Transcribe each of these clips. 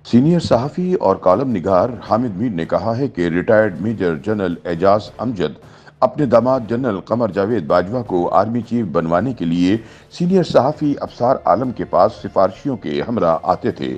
Senior सहाफ़ी और column निगार हामिद मीर ने कहा है कि retired major general Ejaz Amjad अपने दामाद जनरल कमर जावेद बाजवा को आर्मी चीफ बनवाने के लिए सीनियर सहाफ़ी अफसार आलम के पास सिफारशियों के हमरा आते थे।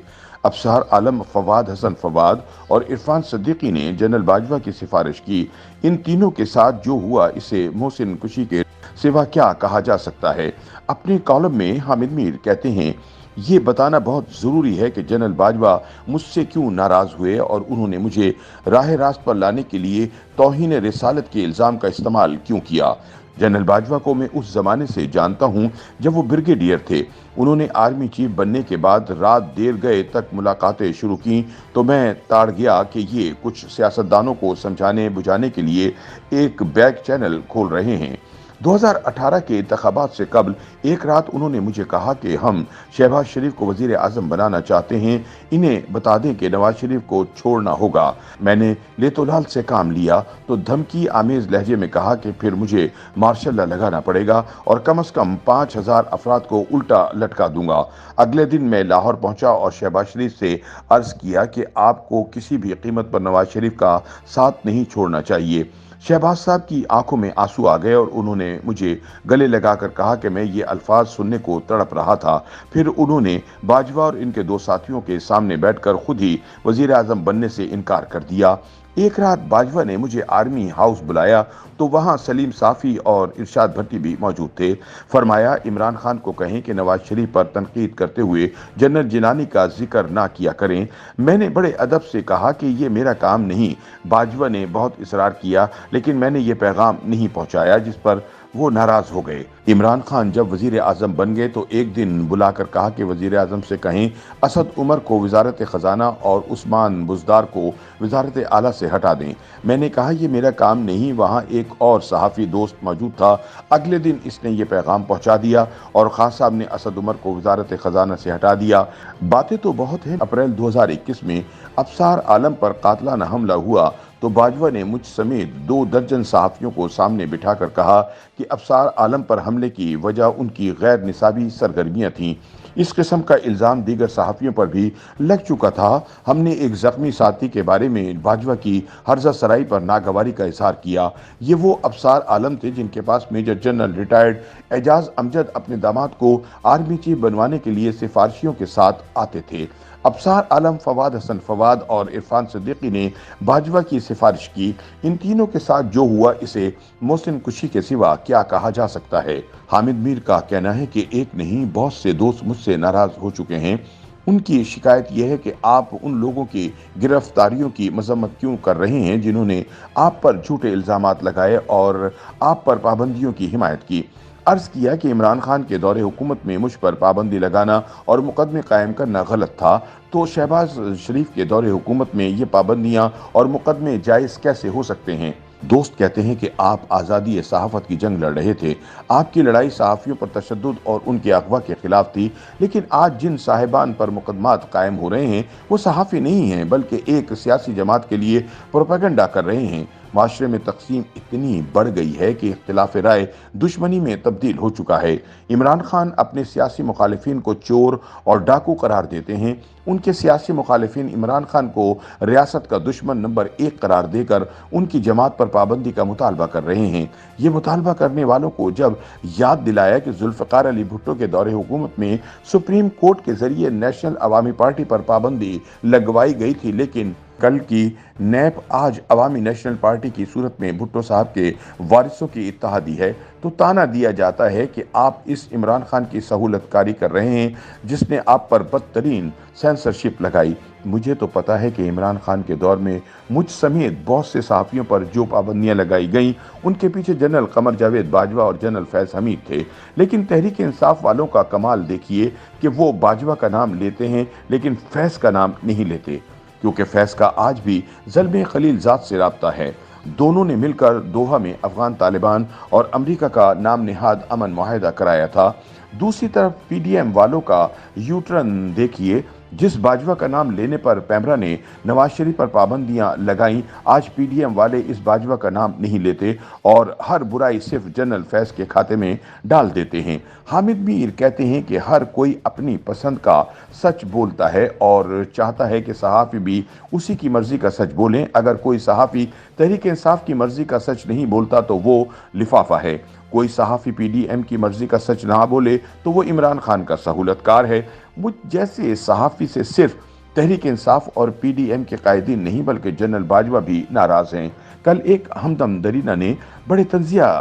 अफसार आलम, फवाद हसन फवाद और इरफान सिद्दीकी ने जनरल बाजवा की सिफारिश की। इन तीनों के साथ जो हुआ इसे मोहसिन कुशी के सिवा क्या कहा जा सकता है। अपने कॉलम में हामिद मीर कहते हैं, ये बताना बहुत ज़रूरी है कि जनरल बाजवा मुझसे क्यों नाराज़ हुए और उन्होंने मुझे राह रास्त पर लाने के लिए तौहीन रिसालत के इल्ज़ाम का इस्तेमाल क्यों किया। जनरल बाजवा को मैं उस ज़माने से जानता हूँ जब वो ब्रिगेडियर थे। उन्होंने आर्मी चीफ बनने के बाद रात देर गए तक मुलाकातें शुरू की तो मैं ताड़ गया कि ये कुछ सियासतदानों को समझाने बुझाने के लिए एक बैक चैनल खोल रहे हैं। 2018 के इंतखाबात से कबल एक रात उन्होंने मुझे कहा कि हम शहबाज शरीफ को वजीर आजम बनाना चाहते हैं, इन्हें बता दें कि नवाज शरीफ को छोड़ना होगा। मैंने लेतोलाल से काम लिया तो धमकी आमेज लहजे में कहा कि फिर मुझे मार्शल लॉ लगाना पड़ेगा और कम से कम 5,000 अफराद को उल्टा लटका दूंगा। अगले दिन मैं लाहौर पहुंचा और शहबाज शरीफ से अर्ज किया कि आपको किसी भी कीमत पर नवाज शरीफ का साथ नहीं छोड़ना चाहिए। शहबाज साहब की आंखों में आंसू आ गए और उन्होंने मुझे गले लगाकर कहा कि मैं ये अल्फाज सुनने को तड़प रहा था। फिर उन्होंने बाजवा और इनके दो साथियों के सामने बैठकर खुद ही वजीर आजम बनने से इनकार कर दिया। एक रात बाजवा ने मुझे आर्मी हाउस बुलाया तो वहां सलीम साफी और इरशाद भट्टी भी मौजूद थे। फरमाया, इमरान खान को कहें कि नवाज शरीफ पर तनकीद करते हुए जनरल जिलानी का जिक्र ना किया करें। मैंने बड़े अदब से कहा कि ये मेरा काम नहीं। बाजवा ने बहुत इसरार किया लेकिन मैंने ये पैगाम नहीं पहुंचाया, जिस पर वो नाराज हो गए। इमरान खान जब वजीर आजम बन गए तो एक दिन बुलाकर कहा कि वजीर आजम से कहें असद उमर को वजारत खजाना और उस्मान बुजदार को वजारत आला से हटा दें। मैंने कहा ये मेरा काम नहीं। वहाँ एक और सहाफ़ी दोस्त मौजूद था। अगले दिन इसने ये पैगाम पहुंचा दिया और खान साहब ने असद उमर को वजारत खजाना से हटा दिया। बातें तो बहुत हैं। अप्रैल 2021 में अफसार आलम पर कातलाना हमला हुआ तो बाजवा ने मुझ समेत 2 दर्जन सहाफ़ियों को सामने बिठाकर कहा कि अफसार आलम पर हमले की वजह उनकी गैर निसाबी सरगर्मियां थीं। इस किस्म का इल्ज़ाम दीगर सहाफ़ियों पर भी लग चुका था। हमने एक ज़ख्मी साथी के बारे में बाजवा की हर्जा सराई पर नागवारी का इजहार किया। ये वो अफसार आलम थे जिनके पास major general retired Ejaz Amjad अपने दामाद को आर्मी चीफ बनवाने के लिए सिफारशियों के साथ आते थे। अफसार आलम, फवाद हसन फवाद और इरफान सिद्दीकी ने बाजवा की सिफारिश की। इन तीनों के साथ जो हुआ इसे मोहसिन कुशी के सिवा क्या कहा जा सकता है। हामिद मीर का कहना है कि एक नहीं बहुत से दोस्त मुझसे नाराज हो चुके हैं। उनकी शिकायत यह है कि आप उन लोगों की गिरफ्तारियों की मजम्मत क्यों कर रहे हैं जिन्होंने आप पर झूठे इल्जामात लगाए और आप पर पाबंदियों की हिमायत की। अर्ज किया कि इमरान खान के दौरे हुकूमत में मुझ पर पाबंदी लगाना और मुकदमे कायम करना गलत था, तो शहबाज शरीफ के दौरे हुकूमत में ये पाबंदियां और मुकदमे जायज़ कैसे हो सकते हैं। दोस्त कहते हैं कि आप आज़ादी सहाफ़त की जंग लड़ रहे थे। आपकी लड़ाई सहाफ़ियों पर तशद्दुद और उनके अगवा के खिलाफ थी। लेकिन आज जिन साहिबान पर मुकदमात कायम हो रहे हैं वो सहाफ़ी नहीं हैं बल्कि एक सियासी जमात के लिए प्रोपेगेंडा कर रहे हैं। माशरे में तकसीम इतनी बढ़ गई है कि इख्तिलाफ राय दुश्मनी में तब्दील हो चुका है। इमरान खान अपने सियासी मुखालिफिन को चोर और डाकू करार देते हैं। उनके सियासी मुखालिफिन इमरान खान को रियासत का दुश्मन नंबर 1 करार देकर उनकी जमात पर पाबंदी का मुतालबा कर रहे हैं। ये मुतालबा करने वालों को जब याद दिलाया कि जुल्फ़िकार अली भुट्टो के दौरे हुकूमत में सुप्रीम कोर्ट के जरिए नेशनल अवामी पार्टी पर पाबंदी लगवाई गई थी, लेकिन कल की नैप आज अवामी नेशनल पार्टी की सूरत में भुट्टो साहब के वारिसों की इत्तेहादी है, तो ताना दिया जाता है कि आप इस इमरान खान की सहूलतकारी कर रहे हैं जिसने आप पर बदतरीन सेंसरशिप लगाई। मुझे तो पता है कि इमरान खान के दौर में मुझ समेत बहुत से सहाफ़ियों पर जो पाबंदियां लगाई गईं उनके पीछे जनरल कमर जावेद बाजवा और जनरल फैज़ हमीद थे। लेकिन तहरीक इंसाफ वालों का कमाल देखिए कि वो बाजवा का नाम लेते हैं लेकिन फैज़ का नाम नहीं लेते, क्योंकि फैज़ का आज भी ज़ल्म खलील ज़ात से राब्ता है। दोनों ने मिलकर दोहा में अफगान तालिबान और अमेरिका का नाम निहाद अमन मुआहिदा कराया था। दूसरी तरफ पीडीएम वालों का यूटर्न देखिए। जिस बाजवा का नाम लेने पर पैमरा ने नवाज शरीफ पर पाबंदियां लगाईं, आज पीडीएम वाले इस बाजवा का नाम नहीं लेते और हर बुराई सिर्फ जनरल फैज के खाते में डाल देते हैं। हामिद मीर कहते हैं कि हर कोई अपनी पसंद का सच बोलता है और चाहता है कि सहाफ़ी भी उसी की मर्जी का सच बोलें। अगर कोई सहाफ़ी तहरीक इंसाफ की मर्जी का सच नहीं बोलता तो वो लिफाफा है। कोई सहाफ़ी पीडीएम की मर्जी का सच ना बोले तो वो इमरान खान का सहूलतकार है। मुझ जैसे सहाफ़ी से सिर्फ तहरीक इंसाफ और पीडीएम के कायदीन नहीं बल्कि जनरल बाजवा भी नाराज़ हैं। कल एक हमदम दरीना ने बड़े तंज़िया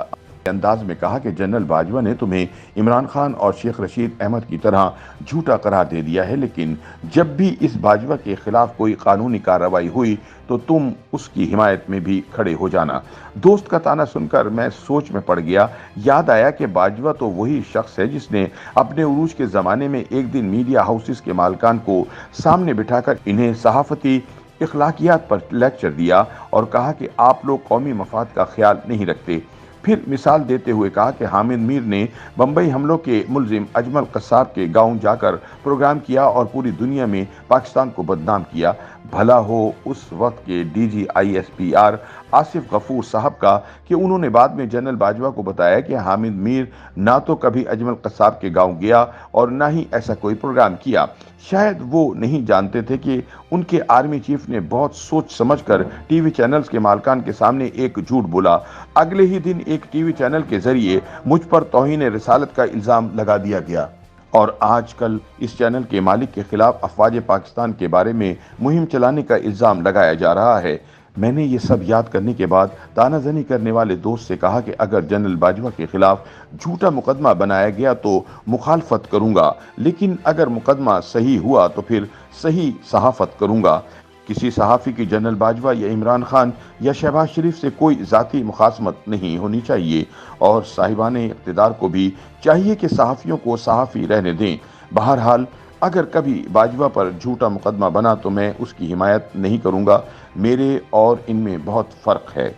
अंदाज में कहा कि जनरल बाजवा ने तुम्हें इमरान खान और शेख रशीद अहमद की तरह झूठा करार दे दिया है, लेकिन जब भी इस बाजवा के खिलाफ कोई कानूनी कार्रवाई हुई तो तुम उसकी हिमायत में भी खड़े हो जाना। दोस्त का ताना सुनकर मैं सोच में पड़ गया। याद आया कि बाजवा तो वही शख्स है जिसने अपने उरूज के ज़माने में एक दिन मीडिया हाउसेस के मालिकान को सामने बिठाकर इन्हें सहाफ़ती इखलाकियात पर लेक्चर दिया और कहा कि आप लोग कौमी मफाद का ख्याल नहीं रखते। फिर मिसाल देते हुए कहा कि हामिद मीर ने बम्बई हमलों के मुलजिम अजमल कसाब के गांव जाकर प्रोग्राम किया और पूरी दुनिया में पाकिस्तान को बदनाम किया। भला हो उस वक्त के डीजी ISPR आसिफ गफूर साहब का कि उन्होंने बाद में जनरल बाजवा को बताया कि हामिद मीर ना तो कभी अजमल कसाब के गांव गया और ना ही ऐसा कोई प्रोग्राम किया। शायद वो नहीं जानते थे कि उनके आर्मी चीफ ने बहुत सोच समझकर टीवी चैनल्स के मालिकान के सामने एक झूठ बोला। अगले ही दिन एक टीवी चैनल के जरिए मुझ पर तौहीन रिसालत का इल्ज़ाम लगा दिया गया और आजकल इस चैनल के मालिक के खिलाफ अफवाज पाकिस्तान के बारे में मुहिम चलाने का इल्ज़ाम लगाया जा रहा है। मैंने ये सब याद करने के बाद तानाजनी करने वाले दोस्त से कहा कि अगर जनरल बाजवा के खिलाफ झूठा मुकदमा बनाया गया तो मुखालफत करूंगा, लेकिन अगर मुकदमा सही हुआ तो फिर सही सहाफत करूंगा। किसी सहाफ़ी की जनरल बाजवा या इमरान खान या शहबाज शरीफ से कोई ज़ाती मुखासमत नहीं होनी चाहिए और साहिबाने इक़्तिदार को भी चाहिए कि सहाफ़ियों को सहाफ़ी रहने दें। बहरहाल अगर कभी बाजवा पर झूठा मुकदमा बना तो मैं उसकी हिमायत नहीं करूंगा। मेरे और इनमें बहुत फ़र्क है।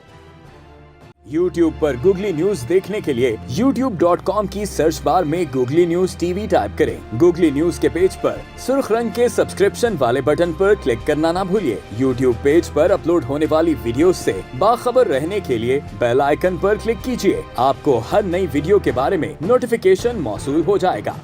YouTube पर गूगली न्यूज देखने के लिए youtube.com की सर्च बार में गूगली न्यूज TV टाइप करें। गूगली न्यूज के पेज पर सुर्ख रंग के सब्सक्रिप्शन वाले बटन पर क्लिक करना ना भूलिए। YouTube पेज पर अपलोड होने वाली वीडियोस से बाखबर रहने के लिए बेल आइकन पर क्लिक कीजिए। आपको हर नई वीडियो के बारे में नोटिफिकेशन मौसूल हो जाएगा।